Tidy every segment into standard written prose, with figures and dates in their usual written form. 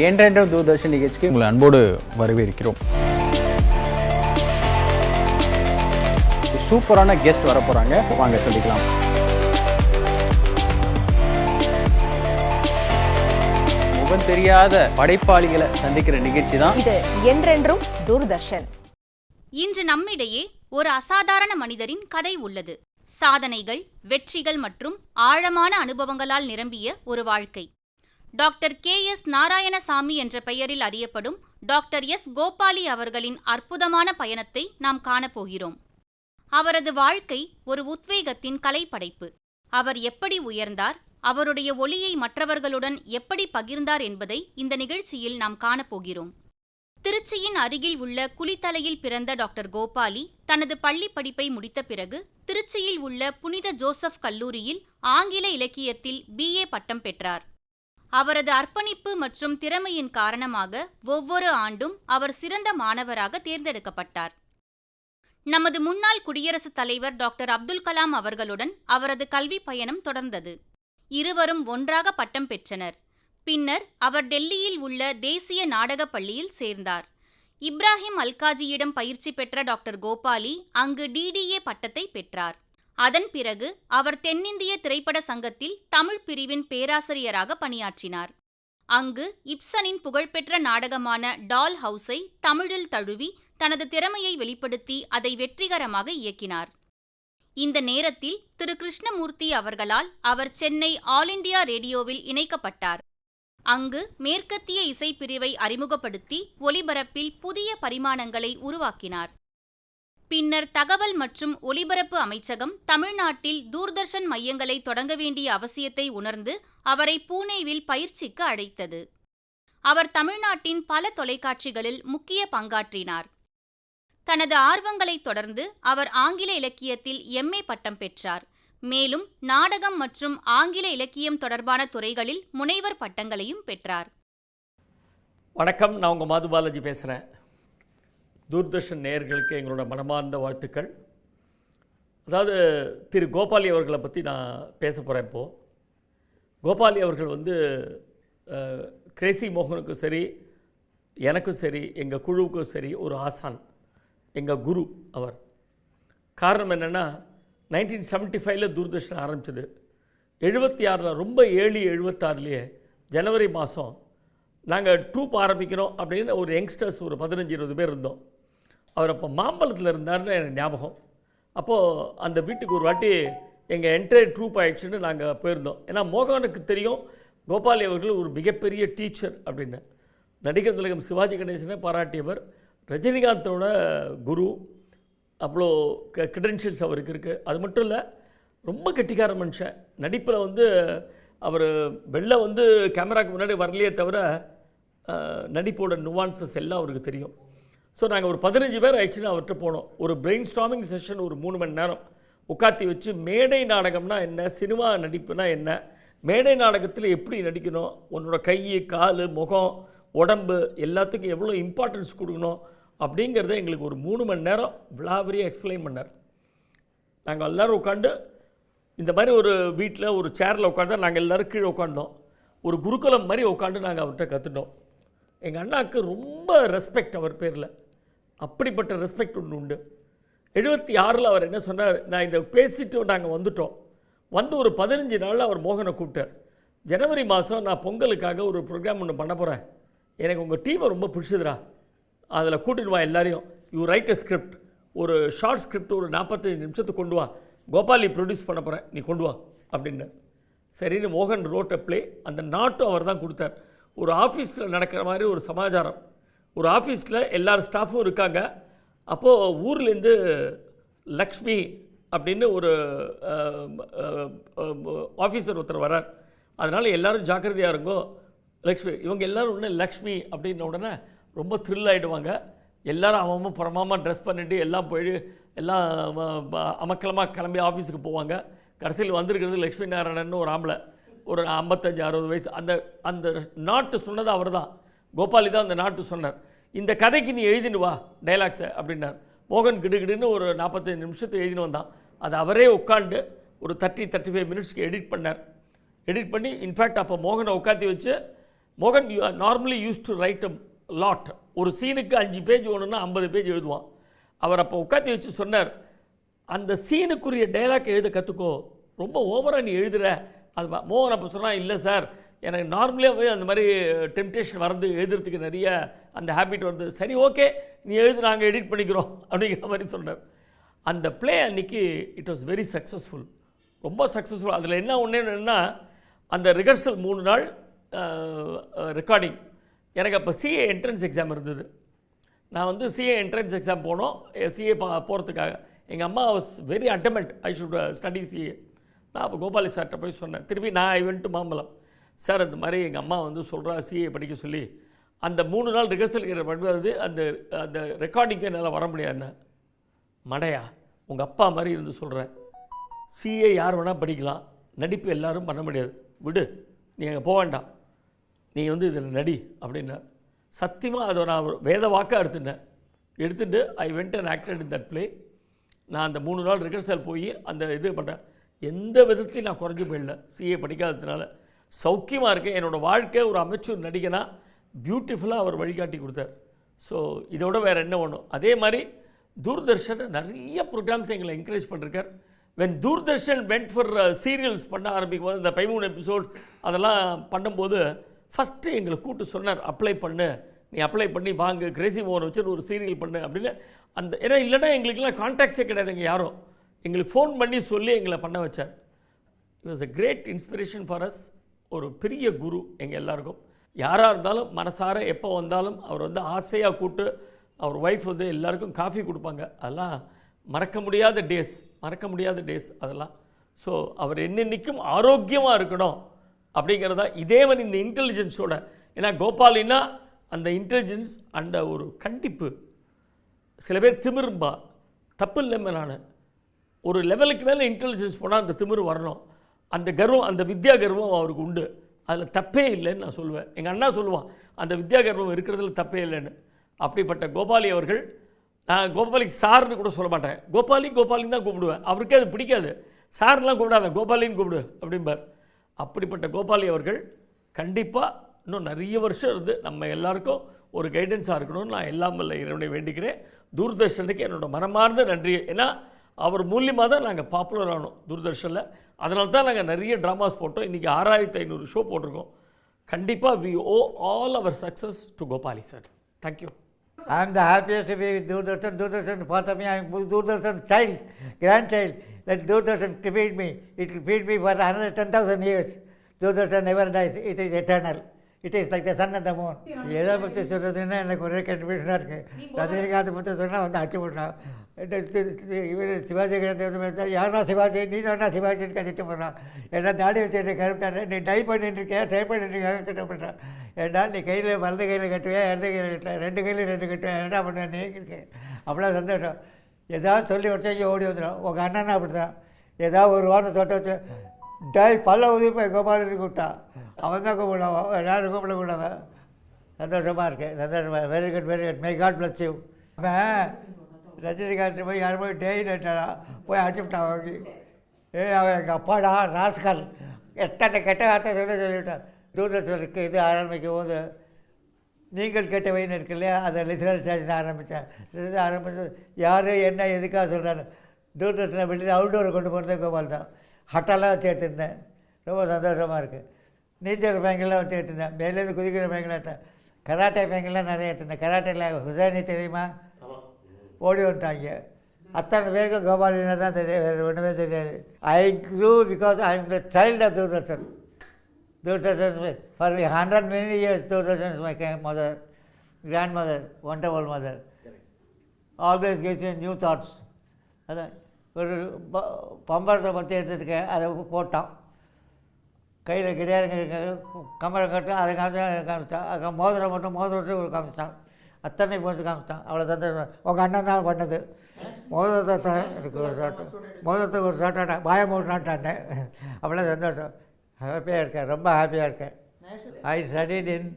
என்றென்றும் தூர்தர்ஷன் நிகழ்ச்சிக்கு உங்களை அன்போடு வரவேற்கிறோம். சூப்பரான கெஸ்ட் வர போகிறாங்க, வாங்க சந்திக்கலாம். முகம் தெரியாத படைப்பாளிகளை சந்திக்கிற நிகழ்ச்சி தான் இது. என்றென்றும் தூர்தர்ஷன். இன்று நம்மிடையே ஒரு அசாதாரண மனிதரின் கதை உள்ளது. சாதனைகள், வெற்றிகள் மற்றும் ஆழமான அனுபவங்களால் நிரம்பிய ஒரு வாழ்க்கை. டாக்டர் KS நாராயணசாமி என்ற பெயரில் அறியப்படும் டாக்டர் S கோபாலி அவர்களின் அற்புதமான பயணத்தை நாம் காணப்போகிறோம். அவரது வாழ்க்கை ஒரு உத்வேகத்தின் கலைப்படைப்பு. அவர் எப்படி உயர்ந்தார், அவருடைய ஒளியை மற்றவர்களுடன் எப்படி பகிர்ந்தார் என்பதை இந்த நிகழ்ச்சியில் நாம் காணப்போகிறோம். திருச்சியின் அருகில் உள்ள குளித்தலையில் பிறந்த டாக்டர் கோபாலி தனது பள்ளி படிப்பை முடித்த பிறகு திருச்சியில் உள்ள புனித ஜோசப் கல்லூரியில் ஆங்கில இலக்கியத்தில் BA பட்டம் பெற்றார். அவரது அர்ப்பணிப்பு மற்றும் திறமையின் காரணமாக ஒவ்வொரு ஆண்டும் அவர் சிறந்த மாணவராக தேர்ந்தெடுக்கப்பட்டார். நமது முன்னாள் குடியரசுத் தலைவர் டாக்டர் அப்துல் கலாம் அவர்களுடன் அவரது கல்வி பயணம் தொடர்ந்தது. இருவரும் ஒன்றாக பட்டம் பெற்றனர். பின்னர் அவர் டெல்லியில் உள்ள தேசிய நாடகப் பள்ளியில் சேர்ந்தார். இப்ராஹிம் அல்காஜியிடம் பயிற்சி பெற்ற டாக்டர் கோபாலி அங்கு DDA பட்டத்தை பெற்றார். அதன் பிறகு அவர் தென்னிந்திய திரைப்பட சங்கத்தில் தமிழ் பிரிவின் பேராசிரியராக பணியாற்றினார். அங்கு இப்சனின் புகழ்பெற்ற நாடகமான டால் ஹவுஸை தமிழில் தழுவி தனது திறமையை வெளிப்படுத்தி அதை வெற்றிகரமாக இயக்கினார். இந்த நேரத்தில் திரு கிருஷ்ணமூர்த்தி அவர்களால் அவர் சென்னை ஆல் இண்டியா ரேடியோவில் இணைக்கப்பட்டார். அங்கு மேற்கத்திய இசைப்பிரிவை அறிமுகப்படுத்தி ஒலிபரப்பில் புதிய பரிமாணங்களை உருவாக்கினார். பின்னர் தகவல் மற்றும் ஒலிபரப்பு அமைச்சகம் தமிழ்நாட்டில் தூர்தர்ஷன் மையங்களை தொடங்க வேண்டிய அவசியத்தை உணர்ந்து அவரை பூனேவில் பயிற்சிக்கு அழைத்தது. அவர் தமிழ்நாட்டின் பல தொலைக்காட்சிகளில் முக்கிய பங்காற்றினார். தனது ஆர்வங்களைத் தொடர்ந்து அவர் ஆங்கில இலக்கியத்தில் MA பட்டம் பெற்றார். மேலும் நாடகம் மற்றும் ஆங்கில இலக்கியம் தொடர்பான துறைகளில் முனைவர் பட்டங்களையும் பெற்றார். வணக்கம், நான் உங்கள் மாது பாலாஜி பேசுகிறேன். தூர்தர்ஷன் நேயர்களுக்கு எங்களோட மனமார்ந்த வாழ்த்துக்கள். அதாவது திரு கோபாலி அவர்களை பற்றி நான் பேச போகிறேன். இப்போது கோபாலி அவர்கள் கிரேசி மோகனுக்கும் சரி, எனக்கும் சரி, எங்கள் குழுவுக்கும் சரி ஒரு ஆசான், எங்கள் குரு அவர். காரணம் என்னென்னா, 1975 தூர்தர்ஷன் ஆரம்பிச்சது. 76 ரொம்ப ஏழி 76 ஜனவரி மாதம் நாங்கள் ட்ரூப் ஆரம்பிக்கிறோம் அப்படின்னு ஒரு யங்ஸ்டர்ஸ் ஒரு 15-20 பேர் இருந்தோம். அவர் அப்போ மாம்பழத்தில் இருந்தார்னு எனக்கு ஞாபகம். அப்போது அந்த வீட்டுக்கு ஒரு வாட்டி எங்கள் என்டையர் ட்ரூப் ஆகிடுச்சுன்னு நாங்கள் போயிருந்தோம். ஏன்னா மோகனுக்கு தெரியும் கோபாலி அவர்கள் ஒரு மிகப்பெரிய டீச்சர் அப்படின்னு. நடிகர் திலகம் சிவாஜி கணேசனை பாராட்டியவர், ரஜினிகாந்தோட குரு, அவ்வளோ கிரெடென்ஷியல்ஸ் அவருக்கு இருக்குது. அது மட்டும் இல்லை, ரொம்ப கெட்டிக்கார மனுஷன். நடிப்பில் அவர் வெளில கேமராவுக்கு முன்னாடி வரலையே தவிர நடிப்போட நுவான்சஸ் எல்லாம் அவருக்கு தெரியும். ஸோ நாங்கள் ஒரு 15 பேர் ஆயிடுச்சுன்னு அவர்கிட்ட போனோம். ஒரு பிரெயின் ஸ்டார்மிங் செஷன் ஒரு 3 மணி நேரம் உட்காத்தி வச்சு, மேடை நாடகம்னா என்ன, சினிமா நடிப்புனா என்ன, மேடை நாடகத்தில் எப்படி நடிக்கணும், உன்னோட கை, கால், முகம், உடம்பு எல்லாத்துக்கும் எவ்வளோ இம்பார்ட்டன்ஸ் கொடுக்கணும் அப்படிங்கிறத எங்களுக்கு ஒரு 3 மணி நேரம் விளாவரியாக எக்ஸ்பிளைன் பண்ணார். நாங்கள் எல்லோரும் உட்காந்து இந்த மாதிரி ஒரு வீட்டில் ஒரு சேரில் உட்காந்து நாங்கள் எல்லோரும் கீழே உட்காந்தோம். ஒரு குருகுலம் மாதிரி உட்காந்து நாங்கள் அவர்கிட்ட கற்றுட்டோம். எங்கள் அண்ணாவுக்கு ரொம்ப ரெஸ்பெக்ட் அவர் பேரில். அப்படிப்பட்ட ரெஸ்பெக்ட் ஒன்று உண்டு. 76 அவர் என்ன சொன்னார், நான் இதை பேசிட்டு நாங்கள் வந்துட்டோம். ஒரு 15 நாளில் அவர் மோகனை கூப்பிட்டார். ஜனவரி மாதம் நான் பொங்கலுக்காக ஒரு ப்ரோக்ராம் ஒன்று பண்ண போகிறேன், எனக்கு உங்கள் டீமை ரொம்ப பிடிச்சதுரா, அதில் கூட்டிட்டு வா எல்லாரையும், யூ ரைட் அ ஸ்கிரிப்ட், ஒரு ஷார்ட் ஸ்கிரிப்ட் ஒரு 45 நிமிஷத்துக்கு கொண்டு வா, கோபாலி ப்ரொடியூஸ் பண்ண போகிறேன், நீ கொண்டு வா அப்படின்னு. சரின்னு மோகன் ரோட் அ ப்ளே. அந்த நாட்டும் அவர் தான் கொடுத்தார். ஒரு ஆஃபீஸில் நடக்கிற மாதிரி ஒரு சமாச்சாரம். ஒரு ஆஃபீஸில் எல்லார் ஸ்டாஃபும் இருக்காங்க. அப்போது ஊர்லேருந்து லக்ஷ்மி அப்படின்னு ஒரு ஆஃபீஸர் ஒருத்தர் வரார். அதனால் எல்லோரும் ஜாக்கிரதையாக இருங்கோ, லக்ஷ்மி இவங்க எல்லோரும் உடனே லக்ஷ்மி அப்படின்ன உடனே ரொம்ப த்ரில் ஆகிடுவாங்க. எல்லோரும் அவன் புறமாமல் ட்ரெஸ் பண்ணிவிட்டு எல்லாம் போய் எல்லாம் அமக்கலமாக கிளம்பி ஆஃபீஸுக்கு போவாங்க. கடைசியில் வந்திருக்கிறது லக்ஷ்மி நாராயணன் ஒரு ஆம்பளை, ஒரு 55-60 வயசு. அந்த நாட்டு சொன்னது அவர் தான், கோபாலி தான் அந்த நாட்டு சொன்னார். இந்த கதைக்கு நீ எழுதினு வா டைலாக்ஸை அப்படின்னார். மோகன் கிடுகிடுன்னு ஒரு 45 நிமிஷத்தை எழுதினு வந்தான். அது அவரே உட்காந்து ஒரு 30-35 மினிட்ஸ்க்கு எடிட் பண்ணார். எடிட் பண்ணி இன்ஃபேக்ட் அப்போ மோகனை உட்காத்தி வச்சு மோகன் normally use to right a lot. ஒரு சீனுக்கு 5 பேஜ் வேணும்னா 50 பேஜ் எழுதுவான். அவர் அப்போ உட்காந்து வச்சு சொன்னார், அந்த சீனுக்குரிய டைலாக் எழுத கற்றுக்கோ, ரொம்ப ஓவராக நீ எழுதுகிற. அது மோகன் அப்போ சொன்னால், இல்லை சார் எனக்கு நார்மலாகவே அந்த மாதிரி டெம்டேஷன் வரது, எழுதுறதுக்கு நிறைய அந்த ஹேபிட் வருது. சரி ஓகே நீ எழுது, நாங்கள் எடிட் பண்ணிக்கிறோம் அப்படிங்கிற மாதிரி சொன்னார். அந்த ப்ளே அன்றைக்கி இட் வாஸ் வெரி சக்ஸஸ்ஃபுல், ரொம்ப சக்ஸஸ்ஃபுல். அதில் என்ன ஒன்றுன்னா, அந்த ரிஹர்சல் 3 நாள் ரெக்கார்டிங். எனக்கு அப்போ சிஏ என்ட்ரன்ஸ் எக்ஸாம் இருந்தது. நான் வந்து சிஏ என்ட்ரன்ஸ் எக்ஸாம் போனோம், சிஏ போகிறதுக்காக. எங்கள் அம்மா was very adamant I should study CA. நான் அப்போ கோபாலி சார்கிட்ட போய் சொன்னேன். திருப்பி நான் I went to Mambalam. Sir அந்த மாதிரி எங்கள் அம்மா வந்து சொல்கிறா சிஏ படிக்க சொல்லி. அந்த 3 நாள் ரிஹர்சல் பண்ணுறது, அந்த அந்த ரெக்கார்டிங்க்கு என்னால் வர முடியாதுன்னு. மடையா, உங்கள் அப்பா மாதிரி இருந்து சொல்கிறேன், சிஏ யார் வேணால் படிக்கலாம், நடிப்பு எல்லோரும் பண்ண முடியாது, விடு, நீ அங்கே போக வேண்டாம், நீ வந்து இதில் நடி அப்படின்னா. சத்தியமாக அதை நான் வேத வாக்காக எடுத்துட்டு I went and acted in that play. நான் அந்த 3 நாள் ரிஹர்சல் போய் அந்த இது பண்ணேன். எந்த விதத்துலையும் நான் குறைஞ்சி போயிடல. சிஏ படிக்காததுனால சௌக்கியமாக இருக்கேன். என்னோடய வாழ்க்கை ஒரு அமைச்சூர் நடிகனா பியூட்டிஃபுல்லாக அவர் வழிகாட்டி கொடுத்தார். ஸோ இதோட வேறு என்ன ஒன்றும். அதே மாதிரி தூர்தர்ஷன் நிறைய ப்ரோக்ராம்ஸ் எங்களை என்கரேஜ் பண்ணிருக்கார். When Doordarshan went for serials பண்ண ஆரம்பிக்கும் போது, இந்த 13 எபிசோட் அதெல்லாம் பண்ணும்போது ஃபஸ்ட்டு எங்களை கூப்பிட்டு சொன்னார், அப்ளை பண்ணு, நீ அப்ளை பண்ணி வாங்க, கிரேசி மோகன் வச்சு ஒரு சீரியல் பண்ணு அப்படின்னு. அந்த ஏன்னா இல்லைனா எங்களுக்கெல்லாம் கான்டாக்ட்ஸே கிடையாதுங்க யாரும். எங்களுக்கு ஃபோன் பண்ணி சொல்லி எங்களை பண்ண வச்சார். It was a great inspiration for us. ஒரு பெரிய குரு எங்கள் எல்லாருக்கும். யாராக இருந்தாலும் மனசார எப்போ வந்தாலும் அவர் வந்து ஆசையாக கூப்பிட்டு, அவர் ஒய்ஃப் வந்து எல்லாருக்கும் காஃபி கொடுப்பாங்க. அதெல்லாம் மறக்க முடியாத டேஸ் அதெல்லாம். ஸோ அவர் என்னென்னைக்கும் ஆரோக்கியமாக இருக்கணும் அப்படிங்கிறதா. இதே மாதிரி இந்த இன்டெலிஜென்ஸோட, ஏன்னா கோபாலின்னா அந்த இன்டெலிஜென்ஸ், அந்த ஒரு கண்டிப்பு. சில பேர் திமிரும்பா, தப்பு இல்லைமே. நான் ஒரு லெவலுக்கு மேலே இன்டெலிஜென்ஸ் போனால் அந்த திமிரு வரணும். அந்த கர்வம், அந்த வித்யா கர்வம் அவருக்கு உண்டு. அதில் தப்பே இல்லைன்னு நான் சொல்லுவேன். எங்கள் அண்ணா சொல்லுவான், அந்த வித்யா கர்வம் இருக்கிறதுல தப்பே இல்லைன்னு. அப்படிப்பட்ட கோபாலி அவர்கள், நான் கோபாலிக்கு சார்னு கூட சொல்ல மாட்டேன், கோபாலின்னு தான் கூப்பிடுவேன். அவருக்கே அது பிடிக்காது. சார்லாம் கூப்பிடாத, கோபாலின்னு கூப்பிடு அப்படிம்பார். அப்படிப்பட்ட கோபாலி அவர்கள் கண்டிப்பாக இன்னும் நிறைய வருஷம் இருந்து நம்ம எல்லாருக்கும் ஒரு கைடன்ஸாக இருக்கணும்னு நான் எல்லாம் வல்ல இறைவனை வேண்டிக்கிறேன். தூர்தர்ஷனுக்கு என்னோடய மனமார்ந்த நன்றி. ஏன்னா அவர் மூலியமாக தான் நாங்கள் பாப்புலர் ஆனோம் தூர்தர்ஷனில். அதனால தான் நாங்கள் நிறைய ட்ராமாஸ் போட்டோம். இன்றைக்கி 6500 ஷோ போட்டிருக்கோம். கண்டிப்பாக we owe all our success to Gopali sir. Thank you. I am the happiest to be with Doordarshan. Doordarshan part of me, I am Doordarshan child, grandchild. Let Doordarshan feed me. It will feed me for another 10,000 years. Doordarshan never dies. It is eternal. It is like the sun and the moon. எதை பற்றி சொல்கிறதுன்னா எனக்கு ஒரே கன்ஃபியூஷனாக இருக்குது. ரஜினிகாந்தை பற்றி சொன்னால் வந்து அடிச்சு போட்டான். இவர் சிவாஜி கணேசன் யாரா சிவாஜி, நீ தானா சிவாஜின்னு கத்திட்டு போடுறான். ஏன்னா தாடி வச்சு கருப்பிட்டாரு, நீ டை பண்ணிட்டுருக்கியா, ட்ரை பண்ணிட்டுருக்காங்க கட்டப்பட்டான். ஏன்னா நீ கையில் வலது கையில் கட்டுவியா, இடது கையில் கட்டுவேன், 2 கையில் 2 கட்டுவேன், என்ன பண்ணுவேன் நீ இருக்கேன். அவ்வளோ சந்தோஷம். ஏதாவது சொல்லி வச்சா இங்கே ஓடி வந்துடும். உங்கள் அண்ணனா அப்படி தான், ஏதாவது ஒரு வாரம் சொட்ட வச்சு டை பல்ல உதவி கோபாலன்னு கூப்பிட்டான். அவன் தான் கூப்பிடுவான், எல்லாரும் கூப்பிடக்கூடாது. சந்தோஷமாக இருக்கேன், சந்தோஷமாக. Very good, very good. My God bless you. அவன் ரஜினிகாந்த் போய் யாரும் போய் டெய்லி நட்டானா போய் அடிச்சுட்டான் வாங்கி. அவன் எங்கள் அப்பாடா ராஸ்கல் எத்தனை கெட்ட வார்த்தை சொல்லிவிட்டான். தூர்தர்ஷனுக்கு இது ஆரம்பிக்கும் போது நீங்கள் கேட்ட வயின்னு இருக்கு இல்லையா, அதை லிசனர் ஸ்டேஷன் ஆரம்பித்தேன். லிசனர் ஆரம்பித்து யார் என்ன எதுக்காக சொல்கிறாரு, தூர்தர்ஷனை வெளியில் அவுட்டோரை கொண்டு போகிறதே கோபால் தான். ஹட்டெல்லாம் வச்சு எடுத்துருந்தேன். ரொம்ப சந்தோஷமாக இருக்குது. நீச்சல் பேங்கெல்லாம் வச்சு எடுத்துருந்தேன். மேலேருந்து குதிக்கிற பேங்கெல்லாம், கராட்டே பேங்கெல்லாம் நிறைய எடுத்துருந்தேன். கராட்டேயில் ஹுசைனி தெரியுமா, ஓடி வந்துட்டாங்க. அத்தனை பேருக்கும் கோபாலினா தான் தெரியும், வேறு ஒன்றுமே தெரியாது. I grew because I am the child of Doordarshan. Doordarshan for 100 many years. Doordarshan is my mother, grandmother, wonderful mother. Always gives me new thoughts. அதான் ஒரு பம்பரத்தை பற்றி எடுத்துருக்கேன், அதை போட்டான். கையில் கிடையாதுங்க கமரம் கட்டும், அதை காமிச்சான். அங்கே மோதிரம் மட்டும் மோதிரத்தை ஒரு காமிச்சான். அத்தனை போட்டு காமிச்சான். அவ்வளோ சந்தோஷம். உங்கள் அண்ணன் தான் பண்ணது. மோதிரத்தை எனக்கு ஒரு சாட்டம், மோதிரத்துக்கு ஒரு சாட்டாட்டா பாய மூட்டான்ட்டானே. அவ்வளோ சந்தோஷம். ஹாப்பியாக இருக்கேன், ரொம்ப ஹாப்பியாக இருக்கேன். I studied in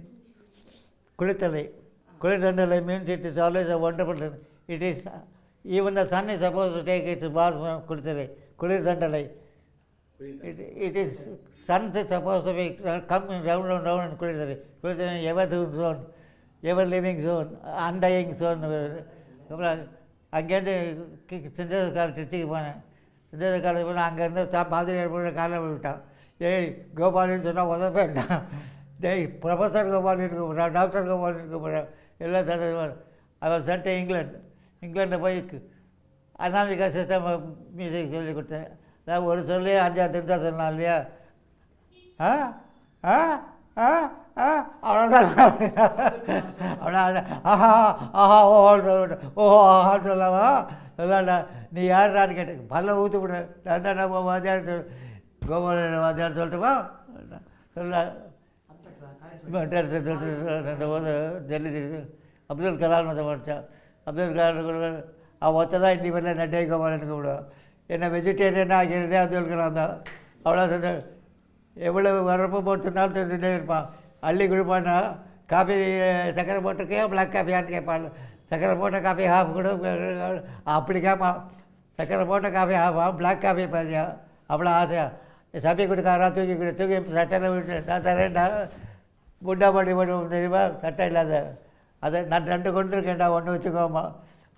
Kulithalai. Kulithandalai means it is always a wonderful. It is even the sun is supposed to take its bath from Kulithalai. Kulirthandalai. It is sun is supposed to be coming round and round and குளிர்தல் ever zone, ever living zone, undying zone. அப்புறம் அங்கேருந்து சிந்தேச college திருச்சிக்கு போனேன். சிந்தேச college போனால் அங்கேருந்து மாதிரி போய் காலையில் விட்டான். ஏய் கோபாலின்னு சொன்னால் உதப்பேன்டான். டேய் ப்ரொஃபஸர் கோபாலின்னு கூப்பிட்றான், டாக்டர் கோபாலின்னு கூப்பிட்றான், எல்லாம் சந்தோஷமாக. அவர் சென்ட் இங்கிலாண்டில் போய் அனாமிகா சிஸ்டம் மியூசிக் சொல்லி கொடுத்தேன். அதாவது ஒரு சொல்லி 5-6 நிமிஷம் சொன்னான் இல்லையா, அவ்வளோதான். அவ்வளோ ஆஹா ஆஹா ஓஹோ ஆஹான்னு சொல்லாமா சொல்லாண்டா. நீ யாருடான்னு கேட்டேன். பல்ல ஊற்று விட நான் தான் நம்ம வாத்தியார் கோபால வாத்தியார் சொல்லட்டுமா சொல்ல. போது டெல்லி அப்துல் கலாம் வந்து படித்தான். அப்துல் கலாம் கூட அவன் ஒத்ததான் இன்னி வரல நட்டே கோபாலன்னு கூப்பிடுவான். என்ன வெஜிடேரியனாக ஆகிறதே அப்துல் கலாம் தான். அவ்வளோ சந்தோஷம். எவ்வளோ வரப்பு போட்டுனாலும் தின்னுட்டே இருப்பான். அள்ளி கொடுப்பான்னா காஃபி சக்கரை போட்டிருக்கேன் பிளாக் காஃபியான்னு கேட்பான். சக்கரை போட்ட காஃபி ஹாஃப் கொடு அப்படி கேட்பான். சக்கரை போட்ட காஃபி ஹாஃபா பிளாக் காஃபி பாதியா. அவ்வளோ ஆசையாக சபை கொடுக்காரா தூக்கி சட்டையில் விட்டு நான் தரேன்டா. முண்டா பாடி பண்ணுவோம் தெரியுமா, சட்டை இல்லாத. அதை நான் 2 கொடுத்துருக்கேன்டா, 1 வச்சுக்கோமா.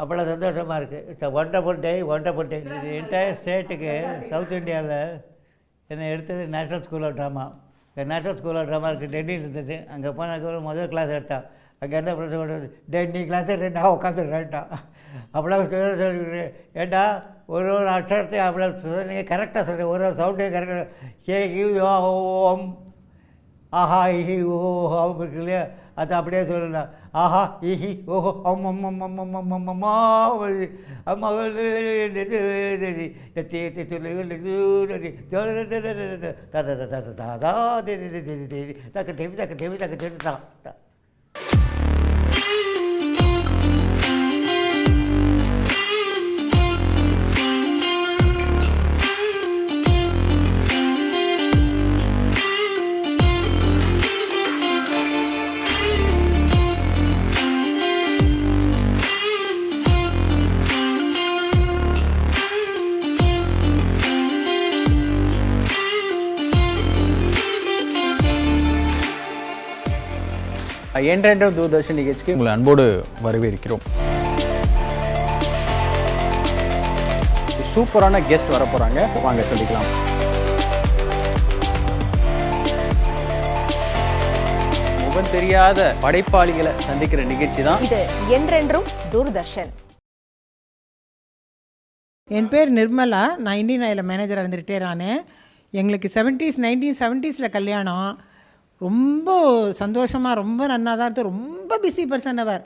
அவ்வளோ சந்தோஷமாக இருக்குது. It's wonderful day. இது என்டையர் ஸ்டேட்டுக்கு சவுத் இந்தியாவில் என்னை எடுத்தது National School of Drama. National School of Drama இருக்குது, டெல்லியில் இருந்தது. அங்கே போனதுக்கப்புறம் முதல் கிளாஸ் எடுத்தான். அங்கே என்ன பிரச்சனை பண்ணுறது, நீ கிளாஸ் எடுத்து நான் உட்காந்துடுறேன்ட்டான். அவ்வளோ சொல்லி ஏண்டா ஒரு அக்ஷரத்தையும் அவ்வளோ நீங்கள் கரெக்டாக சொல்கிறேன், ஒரு சவுண்டையும் கரெக்டாக ஓம் ஆஹா இஹி ஓஹோ ஹம் இருக்கு இல்லையா, அது அப்படியே சொல்லலாம். ஆஹா இஹி ஓஹோ அம் அம் அம் அம் அம் அம் அம்மா அம்மா தக்க என்றென்றும் தூர்தர்ஷன் நிகழ்ச்சிக்கு உங்களை அன்போடு வரவேற்கிறோம். சூப்பரான கெஸ்ட் வர போகிறாங்க, வாங்க சந்திக்கலாம். முகம் தெரியாத படைப்பாளிகளை சந்திக்கிற நிகழ்ச்சி தான் இது. என்றென்றும் தூர்தர்ஷன். என் பேர் நிர்மலா. நான் இந்தியன் ஆயில் மேனேஜராக இருந்து ரிட்டையர் ஆனேன். எங்களுக்கு 1970s கல்யாணம். ரொம்ப சந்தோஷமாக ரொம்ப நன்னாக தான் இருந்தது. ரொம்ப பிஸி பர்சன் அவர்.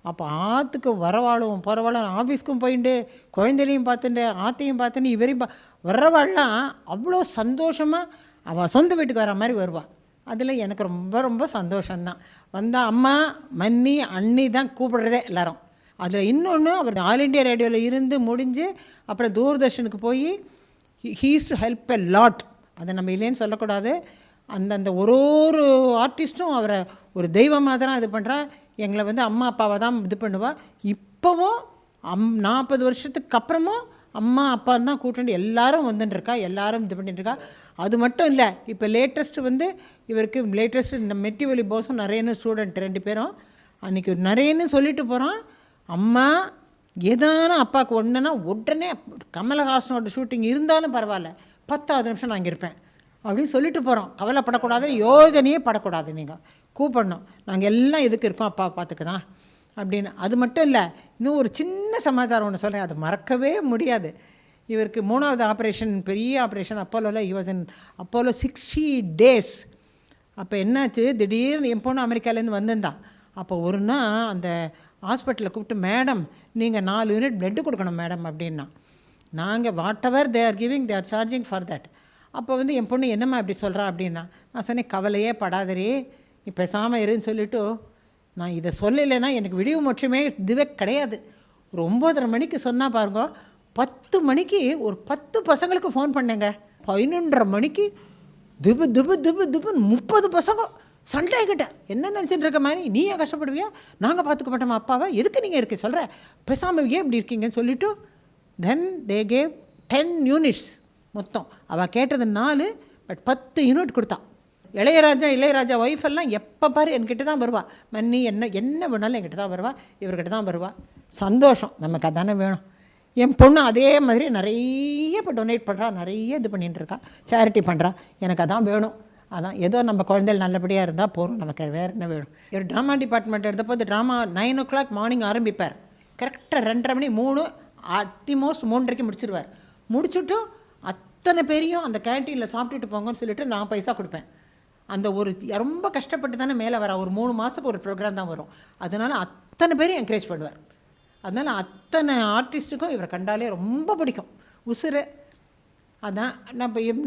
அப்போ ஆற்றுக்கு வரவாளும் போகிறவாளும், ஆஃபீஸ்க்கும் போயிட்டு குழந்தைலையும் பார்த்துட்டு ஆற்றையும் பார்த்துட்டு இவரையும் வரவாள்லாம் அவ்வளோ சந்தோஷமாக அவள் சொந்த வீட்டுக்கு வர மாதிரி வருவாள். அதில் எனக்கு ரொம்ப ரொம்ப சந்தோஷம்தான். வந்தால் அம்மா மன்னி அண்ணி தான் கூப்பிடுறதே எல்லோரும். அதில் இன்னொன்று, அவர் ஆல் இண்டியா ரேடியோவில் இருந்து முடிஞ்சு அப்புறம் தூர்தர்ஷனுக்கு போய் he's to help a lot. அதை நம்ம இல்லைன்னு சொல்லக்கூடாது. அந்தந்த ஒரு ஆர்டிஸ்ட்டும் அவரை ஒரு தெய்வமாக தான் இது பண்ணுறா. எங்களை அம்மா அப்பாவை தான் இது பண்ணுவாள். இப்போவும் 40 வருஷத்துக்கு அப்புறமும் அம்மா அப்பான்னு தான் கூட்டிட்டு எல்லாரும் வந்துட்டுருக்கா, எல்லாரும் இது பண்ணிட்டுருக்கா. அது மட்டும் இல்லை, இப்போ லேட்டஸ்ட்டு இவருக்கு லேட்டஸ்ட்டு இந்த மெட்டிவலி போஸும் நிறையன்னு ஸ்டூடெண்ட் 2 பேரும் அன்றைக்கி நிறையன்னு சொல்லிட்டு போகிறோம். அம்மா ஏதான அப்பாவுக்கு ஒன்றுனா உடனே கமலஹாசனோட ஷூட்டிங் இருந்தாலும் பரவாயில்ல, 10வது நிமிஷம் நான் இங்கே இருப்பேன் அப்படின்னு சொல்லிட்டு போகிறோம். கவலைப்படக்கூடாது, யோஜனையே படக்கூடாது, நீங்கள் கூப்பிடணும். நாங்கள் எல்லாம் எதுக்கு இருக்கோம், அப்பா பார்த்துக்கு தான் அப்படின்னு. அது மட்டும் இல்லை, இன்னும் ஒரு சின்ன சமாச்சாரம் ஒன்று சொல்கிறேன், அது மறக்கவே முடியாது. இவருக்கு 3வது ஆப்ரேஷன், பெரிய ஆப்ரேஷன் அப்போலோவில். Apollo 60 days. அப்போ என்னாச்சு, திடீர்னு என் பொண்ணு அமெரிக்காவிலேருந்து வந்திருந்தான். அப்போ ஒரு நாள் அந்த ஹாஸ்பிட்டலில் கூப்பிட்டு, மேடம் நீங்கள் 4 யூனிட் பிளட்டு கொடுக்கணும் மேடம் அப்படின்னா. நாங்கள் what ever they are giving, they are charging for that. அப்போ என் பொண்ணு என்னம்மா இப்படி சொல்கிறா அப்படின்னா, நான் சொன்னேன் கவலையே படாதரே, நீ பேசாமல் இருன்னு சொல்லிவிட்டு, நான் இதை சொல்லலைன்னா எனக்கு விடிவு மோட்சமே இதுவே கிடையாது. ஒரு 9:30 மணிக்கு சொன்னால் பாருங்க, 10 மணிக்கு ஒரு 10 பசங்களுக்கு ஃபோன் பண்ணேங்க. 11:30 மணிக்கு துபு துபு துபு துபுன்னு 30 பசங்க சண்டை கிட்ட. என்ன நினச்சிட்டு இருக்க மாதிரி, நீ ஏன் கஷ்டப்படுவியா, நாங்கள் பார்த்துக்க மாட்டோமா அப்பாவை, எதுக்கு நீங்கள் இருக்க சொல்கிற, பேசாமல் ஏன் இப்படி இருக்கீங்கன்னு சொல்லிவிட்டு தென் தே கேவ் 10 யூனிட்ஸ் மொத்தம். அவள் கேட்டது 4, பட் 10 யூனிட் கொடுத்தான். இளையராஜா ஒய்ஃப் எல்லாம் எப்போ பாரு என்கிட்ட தான் வருவா. மன்னி என்ன வேணாலும் என்கிட்ட தான் வருவா, இவர்கிட்ட தான் வருவா. சந்தோஷம், நமக்கு அதானே வேணும். என் பொண்ணு அதே மாதிரி நிறைய இப்போ டொனேட் பண்ணுறா, நிறைய இது பண்ணிகிட்டு இருக்கா, சேரிட்டி பண்ணுறா. எனக்கு அதான் வேணும். அதான் ஏதோ நம்ம குழந்தைகள் நல்லபடியாக இருந்தால் போகிறோம், நமக்கு வேறு என்ன வேணும். ஒரு ட்ராமா டிபார்ட்மெண்ட் எடுத்தபோது ட்ராமா 9 o'clock மார்னிங் ஆரம்பிப்பார். கரெக்டாக 2:30 மணி 3 அட்டிமோஸ்ட் 3:30 முடிச்சிடுவார். முடிச்சுட்டும் அத்தனை பேரையும் அந்த கேன்டீனில் சாப்பிட்டுட்டு போங்கன்னு சொல்லிட்டு நான் பைசா கொடுப்பேன். அந்த ஒரு ரொம்ப கஷ்டப்பட்டு தானே மேலே வர, ஒரு 3 மாதத்துக்கு ஒரு ப்ரோக்ராம் தான் வரும். அதனால் அத்தனை பேரையும் என்கரேஜ் பண்ணுவார். அதனால் அத்தனை ஆர்டிஸ்ட்டுக்கும் இவரை கண்டாலே ரொம்ப பிடிக்கும், உசுறு. அதான்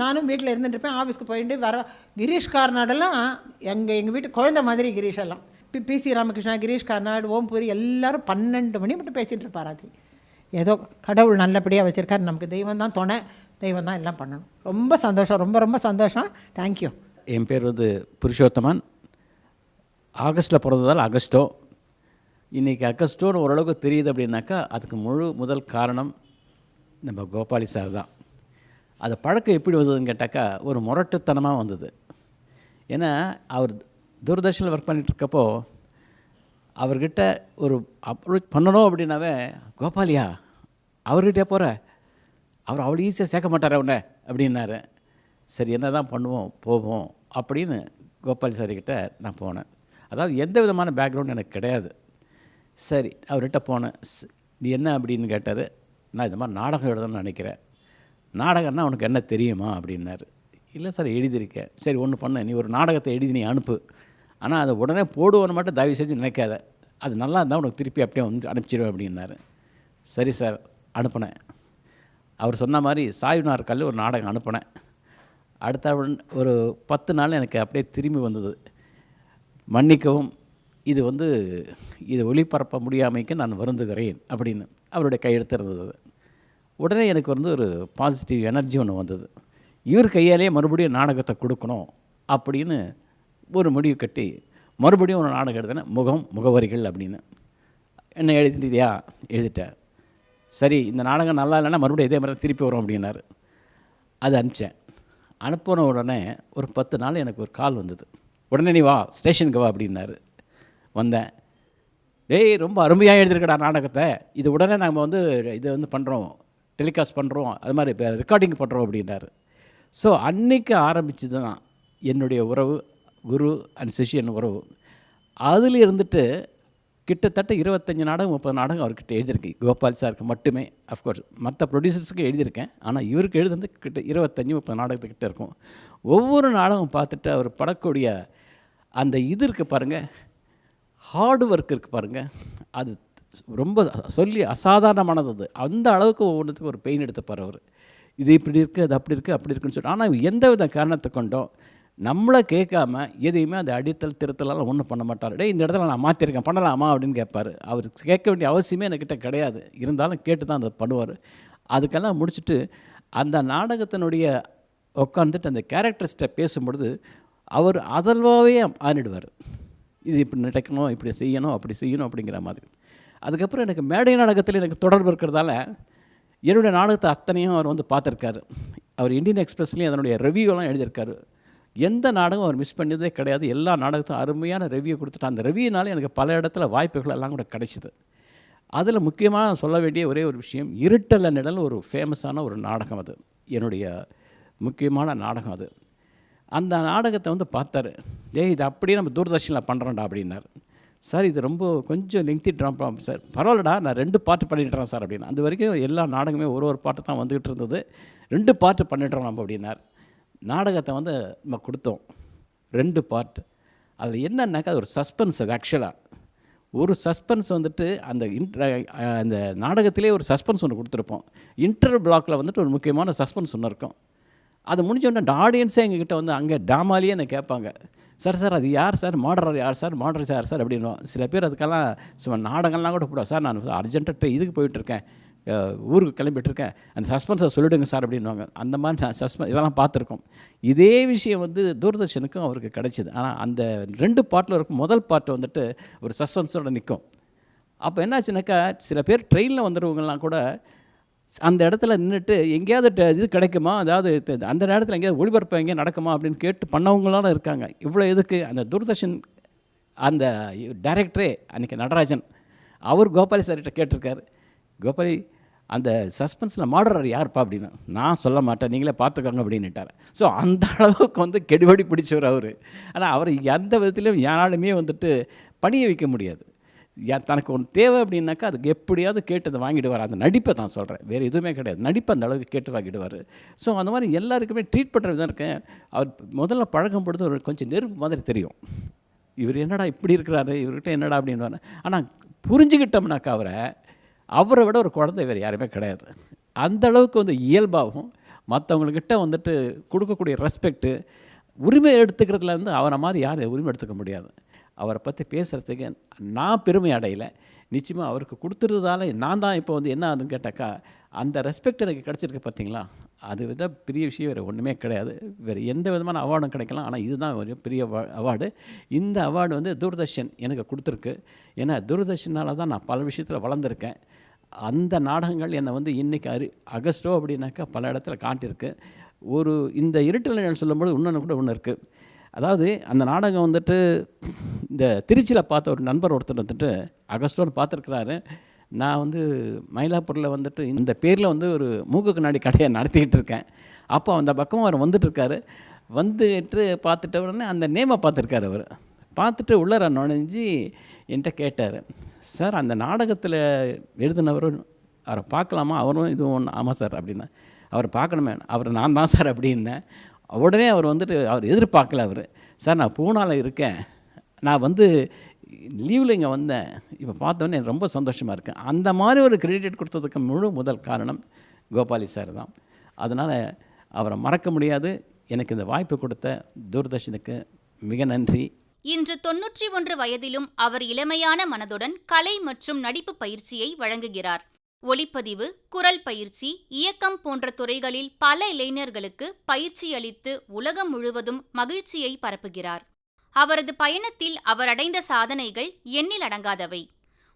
நானும் வீட்டில் இருந்துட்டுருப்பேன், ஆஃபீஸ்க்கு போயிட்டு வர. கிரீஷ் கார்னாடெல்லாம் எங்கள் வீட்டு குழந்தை மாதிரி. கிரீஷ் எல்லாம் பிசி ராமகிருஷ்ணா, கிரீஷ் கார்னாடு, ஓம்பூரி எல்லோரும் 12 மணி மட்டும் பேசிகிட்டு இருப்பார். அது ஏதோ கடவுள் நல்லபடியாக வச்சுருக்காரு. நமக்கு தெய்வம் தான் துணை, தெய்வம் தான் எல்லாம் பண்ணணும். ரொம்ப சந்தோஷம், ரொம்ப ரொம்ப சந்தோஷம். தேங்க்யூ. என் பேர் புருஷோத்தமன். ஆகஸ்ட்டில் பிறந்ததால் அகஸ்டோ. இன்றைக்கி அகஸ்டோன்னு ஓரளவுக்கு தெரியுது அப்படின்னாக்கா அதுக்கு முதல் காரணம் நம்ம கோபாலி சார் தான். அது பழக்கம் எப்படி வந்ததுன்னு கேட்டாக்கா ஒரு முரட்டுத்தனமாக வந்தது. ஏன்னா அவர் தூர்தர்ஷனில் ஒர்க் பண்ணிகிட்ருக்கப்போ அவர்கிட்ட ஒரு அப்ரோச் பண்ணணும் அப்படின்னாவே, கோபாலியா அவர்கிட்டே போகிற, அவர் அவ்வளோ ஈஸியாக சேர்க்க மாட்டார் அவனை அப்படின்னாரு. சரி என்ன தான் பண்ணுவோம் போவோம் அப்படின்னு கோபால் சார்கிட்ட நான் போனேன். அதாவது எந்த விதமான பேக்ரவுண்ட் எனக்கு கிடையாது. சரி அவர்கிட்ட போனேன். நீ என்ன அப்படின்னு கேட்டார். நான் இந்த மாதிரி நாடகம் எழுதணும்னு நினைக்கிறேன். நாடகம்னா உனக்கு என்ன தெரியுமா அப்படின்னாரு. இல்லை சார் எழுதியிருக்கேன். சரி ஒன்று பண்ண, நீ ஒரு நாடகத்தை எழுதி நீ அனுப்பு, ஆனால் அதை உடனே போடுவோன்னு மட்டும் தயவு செஞ்சு நினைக்காத, அது நல்லா இருந்தால் உனக்கு திருப்பி அப்படியே வந்து அனுப்பிச்சிடுவேன் அப்படின்னாரு. சரி சார் அனுப்பினேன். அவர் சொன்ன மாதிரி சாய்நார் கல் ஒரு நாடகம் அனுப்பினேன். அடுத்த ஒரு 10 நாள் எனக்கு அப்படியே திரும்பி வந்தது. மன்னிக்கவும், இது ஒளிபரப்ப முடியாமைக்கு நான் வருந்துகிறேன் அப்படின்னு அவருடைய கையெழுத்து இருந்தது. உடனே எனக்கு ஒரு பாசிட்டிவ் எனர்ஜி ஒன்று வந்தது. இவர் கையாலேயே மறுபடியும் நாடகத்தை கொடுக்கணும் அப்படின்னு ஒரு முடிவு கட்டி மறுபடியும் ஒரு நாடகம் எழுதினேன், முகவரிகள் அப்படின்னு. என்ன எழுதிட்டியா? எழுதிட்டேன். சரி இந்த நாடகம் நல்லா இல்லைன்னா மறுபடியும் இதே மாதிரி திருப்பி வரும் அப்படின்னாரு. அது அனுப்பிச்சேன். அனுப்பின உடனே ஒரு 10 நாள் எனக்கு ஒரு கால் வந்தது. உடனே நீ வா ஸ்டேஷனுக்கு வா அப்படின்னாரு. வந்தேன். டேய் ரொம்ப அருமையாக எழுதியிருக்கடா நாடகத்தை, இது உடனே நாங்கள் இதை பண்ணுறோம், டெலிகாஸ்ட் பண்ணுறோம், அது மாதிரி இப்போ ரெக்கார்டிங் பண்ணுறோம் அப்படின்னாரு. ஸோ அன்றைக்கி ஆரம்பிச்சது தான் என்னுடைய உறவு, குரு அண்ட் சிஷியன் உறவு. அதில் இருந்துட்டு கிட்டத்தட்ட 25 நாடகம் 30 நாடகம் அவர்கிட்ட எழுதியிருக்கேன். கோபால் சாருக்கு மட்டுமே. அஃப்கோர்ஸ் மற்ற ப்ரொடியூசர்ஸுக்கு எழுதியிருக்கேன். ஆனால் இவருக்கு எழுதுந்து கிட்ட 25-30 நாடகத்துக்கிட்ட இருக்கும். ஒவ்வொரு நாடகம் பார்த்துட்டு அவர் படக்கூடிய அந்த இது இருக்குது பாருங்கள், ஹார்டு ஒர்க் இருக்குது பாருங்கள், அது ரொம்ப சொல்லி அசாதாரணமானது. அது அந்த அளவுக்கு ஒவ்வொன்றுத்துக்கும் ஒரு பெயின் எடுத்துப்பார் அவர். இது இப்படி இருக்குது, அது அப்படி இருக்குது, அப்படி இருக்குன்னு சொல்லிட்டு. ஆனால் எந்த வித காரணத்தை கொண்டோ நம்மளை கேட்காம எதையுமே அதை அடித்தல் திருத்தலாம் ஒன்றும் பண்ண மாட்டார். டே இந்த இடத்துல நான் மாற்றிருக்கேன் பண்ணலாமா அப்படின்னு கேட்பார். அவர் கேட்க வேண்டிய அவசியமே என்கிட்ட கிடையாது. இருந்தாலும் கேட்டு தான் அதை பண்ணுவார். அதுக்கெல்லாம் முடிச்சுட்டு அந்த நாடகத்தினுடைய உட்காந்துட்டு அந்த கேரக்டர்ஸ்கிட்ட பேசும்பொழுது அவர் அதல்வாகவே ஆனிடுவார். இது இப்படி நடக்கணும், இப்படி செய்யணும், அப்படி செய்யணும் அப்படிங்கிற மாதிரி. அதுக்கப்புறம் எனக்கு மேடை நாடகத்தில் எனக்கு தொடர்பு இருக்கிறதால என்னுடைய நாடகத்தை அத்தனையும் அவர் பார்த்துருக்காரு. அவர் இந்தியன் எக்ஸ்பிரஸ்லேயும் அதனுடைய ரிவ்யூலாம் எழுதியிருக்காரு. எந்த நாடகம் அவர் மிஸ் பண்ணதே கிடையாது. எல்லா நாடகத்தையும் அருமையான ரிவ்யூ கொடுத்துட்டு அந்த ரிவ்யூனால எனக்கு பல இடத்துல வாய்ப்புகள் எல்லாம் கூட கிடைச்சிது. அதில் முக்கியமாக சொல்ல வேண்டிய ஒரே ஒரு விஷயம், இருட்டல்ல நிழல் ஒரு ஃபேமஸான ஒரு நாடகம். அது என்னுடைய முக்கியமான நாடகம். அது அந்த நாடகத்தை பார்த்தாரு. இது அப்படியே நம்ம தூர்தர்ஷனில் பண்ணுறோம்டா அப்படின்னார். சார் இது ரொம்ப கொஞ்சம் லெங்க்தி ட்ராமா சார். பரவாயில்லடா நான் 2 பார்ட் பண்ணிட்டுறேன் சார் அப்படின்னு. அது வரைக்கும் எல்லா நாடகமே ஒரு பாட்டு தான் வந்துக்கிட்டு இருந்தது. 2 பார்ட் பண்ணிடுறோம் நம்ம அப்படின்னார். நாடகத்தை நம்ம கொடுத்தோம் 2 பார்ட். அதில் என்னன்னாக்கா அது ஒரு சஸ்பென்ஸ். அது ஆக்சுவலாக ஒரு சஸ்பென்ஸ் அந்த நாடகத்திலே ஒரு சஸ்பென்ஸ் ஒன்று கொடுத்துருப்போம். இன்டர்வல் பிளாக்கில் ஒரு முக்கியமான சஸ்பென்ஸ் ஒன்று இருக்கும். அது முடிஞ்சோடனே அந்த ஆடியன்ஸே எங்ககிட்ட அங்கே ட்ராமாலேயே என்னை கேட்பாங்க, சார் அது யார் சார் மாடரர், யார் சார் மாடரர் யார் சார் அப்படின்னுவோம். சில பேர் அதுக்கெல்லாம் சும்மா நாடகம்லாம் கூட போடுவோம். சார் நான் அர்ஜென்ட்டாக இதுக்கு போயிட்டுருக்கேன், ஊருக்கு கிளம்பிட்டுருக்கேன், அந்த சஸ்பென்ஸை சொல்லிவிடுங்க சார் அப்படின்வாங்க. அந்த மாதிரி நான் இதெல்லாம் பார்த்துருக்கோம். இதே விஷயம் தூர்தர்ஷனுக்கும் அவருக்கு கிடைச்சிது. ஆனால் அந்த 2 பார்ட்டில் இருக்கும் முதல் பார்ட் ஒரு சஸ்பென்ஸோடு நிற்கும். அப்போ என்னாச்சுனாக்கா சில பேர் ட்ரெயினில் வந்துடுவங்கலாம் கூட அந்த இடத்துல நின்றுட்டு எங்கேயாவது இது கிடைக்குமா, அதாவது அந்த நேரத்தில் எங்கேயாவது ஒளிபரப்பு எங்கேயா நடக்குமா அப்படின்னு கேட்டு பண்ணவங்களாம் இருக்காங்க. இவ்வளோ இதுக்கு அந்த தூர்தர்ஷன் அந்த டைரக்டரே அன்றைக்கி நடராஜன் அவர் கோபாலி சார்கிட்ட கேட்டிருக்காரு, கோபாலி அந்த சஸ்பென்ஸில் மாடரர் யார்ப்பா அப்படின்னு. நான் சொல்ல மாட்டேன், நீங்களே பார்த்துக்கோங்க அப்படின்னுட்டார். ஸோ அந்த அளவுக்கு கெடுபடி பிடிச்சவர் அவர். ஆனால் அவர் எந்த விதத்துலையும் யாராலுமே பணிய வைக்க முடியாது. தனக்கு ஒன்று தேவை அப்படின்னாக்கா அதுக்கு எப்படியாவது கேட்டு அதை வாங்கிடுவார். அந்த நடிப்பை தான் சொல்கிறேன், வேறு எதுவுமே கிடையாது. நடிப்பை அந்த அளவுக்கு கேட்டு வாங்கிடுவார். ஸோ அந்த மாதிரி எல்லாருக்குமே ட்ரீட் பண்ணுற விதம் இருக்கேன். அவர் முதல்ல பழகும் பொழுது ஒரு கொஞ்சம் நெருப்பு மாதிரி தெரியும். இவர் என்னடா இப்படி இருக்கிறாரு, இவர்கிட்ட என்னடா அப்படின்னு. ஆனால் புரிஞ்சுக்கிட்டோம்னாக்கா அவரை விட ஒரு குழந்தை வேறு யாருமே கிடையாது. அந்த அளவுக்கு இயல்பாகவும் மற்றவங்கக்கிட்ட கொடுக்கக்கூடிய ரெஸ்பெக்ட்டு, உரிமை எடுத்துக்கிறதுலேருந்து அவரை மாதிரி யாரும் உரிமை எடுத்துக்க முடியாது. அவரை பற்றி பேசுகிறதுக்கு நான் பெருமை அடையலை. நிச்சயமாக அவருக்கு கொடுத்துறதால நான் தான் இப்போ என்ன ஆகுதுன்னு கேட்டாக்கா, அந்த ரெஸ்பெக்ட் எனக்கு கிடச்சிருக்கு பார்த்தீங்களா, அது விட பெரிய விஷயம் வேறு ஒன்றுமே கிடையாது. வேறு எந்த விதமான அவார்டும் கிடைக்கலாம், ஆனால் இதுதான் ஒரு பெரிய அவார்டு. இந்த அவார்டு தூர்தர்ஷன் எனக்கு கொடுத்துருக்கு. ஏன்னா தூர்தர்ஷனால் தான் நான் பல விஷயத்தில் வளர்ந்துருக்கேன். அந்த நாடகங்கள் என்னை இன்றைக்கி அகஸ்டோ அப்படின்னாக்கா பல இடத்துல காட்டியிருக்கு. ஒரு இந்த இருட்டில் சொல்லும்போது இன்னொன்று கூட ஒன்று இருக்குது. அதாவது அந்த நாடகம் இந்த திருச்சியில் பார்த்த ஒரு நண்பர் ஒருத்தர் அகஸ்டோன்னு பார்த்துருக்குறாரு. நான் மயிலாப்பூரில் இந்த பேரில் ஒரு மூக்கு கண்ணாடி கடையை நடத்திக்கிட்டு இருக்கேன். அப்போ அந்த பக்கமும் அவர் வந்துட்டுருக்காரு. வந்துட்டு பார்த்துட்ட உடனே அந்த நேமை பார்த்துருக்காரு. அவர் பார்த்துட்டு உள்ளார நுழைஞ்சி என்கிட்ட கேட்டார், சார் அந்த நாடகத்தில் எழுதினவரும் அவரை பார்க்கலாமா, அவரும் இதுவும் ஒன்று. ஆமாம் சார் அப்படின்னா. அவர் பார்க்கணுமே, அவர் நான் தான் சார் அப்படின்னேன். உடனே அவர் அவர் எதிர்பார்க்கல. அவர், சார் நான் பூனாவில் இருக்கேன், நான் லீவில் இங்கே வந்தேன், இப்போ பார்த்தோன்னே எனக்கு ரொம்ப சந்தோஷமாக இருக்கேன். அந்த மாதிரி ஒரு கிரெடிட் கொடுத்ததுக்கு முதல் காரணம் கோபாலி சார் தான். அதனால் அவரை மறக்க முடியாது. எனக்கு இந்த வாய்ப்பு கொடுத்த தூர்தர்ஷனுக்கு மிக நன்றி. இன்று 91 வயதிலும் அவர் இளமையான மனதுடன் கலை மற்றும் நடிப்பு பயிற்சியை வழங்குகிறார். ஒளிப்பதிவு, குரல் பயிற்சி, இயக்கம் போன்ற துறைகளில் பல இளைஞர்களுக்கு பயிற்சி அளித்து உலகம் முழுவதும் மகிழ்ச்சியை பரப்புகிறார். அவரது பயணத்தில் அவர் அடைந்த சாதனைகள் எண்ணில் அடங்காதவை.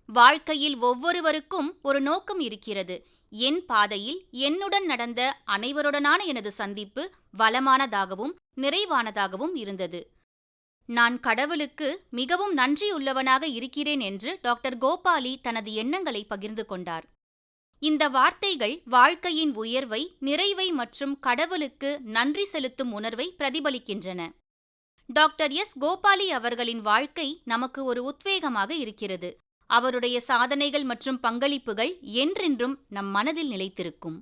வாழ்க்கையில் ஒவ்வொருவருக்கும் ஒரு நோக்கம் இருக்கிறது. என் பாதையில் என்னுடன் நடந்த அனைவருடனான எனது சந்திப்பு வளமானதாகவும் நிறைவானதாகவும் இருந்தது. நான் கடவுளுக்கு மிகவும் நன்றியுள்ளவனாக இருக்கிறேன் என்று டாக்டர் கோபாலி தனது எண்ணங்களை பகிர்ந்து கொண்டார். இந்த வார்த்தைகள் வாழ்க்கையின் உயர்வை, நிறைவை மற்றும் கடவுளுக்கு நன்றி செலுத்தும் உணர்வை பிரதிபலிக்கின்றன. Doctor S. கோபாலி அவர்களின் வாழ்க்கை நமக்கு ஒரு உத்வேகமாக இருக்கிறது. அவருடைய சாதனைகள் மற்றும் பங்களிப்புகள் என்றென்றும் நம் மனதில் நிலைத்திருக்கும்.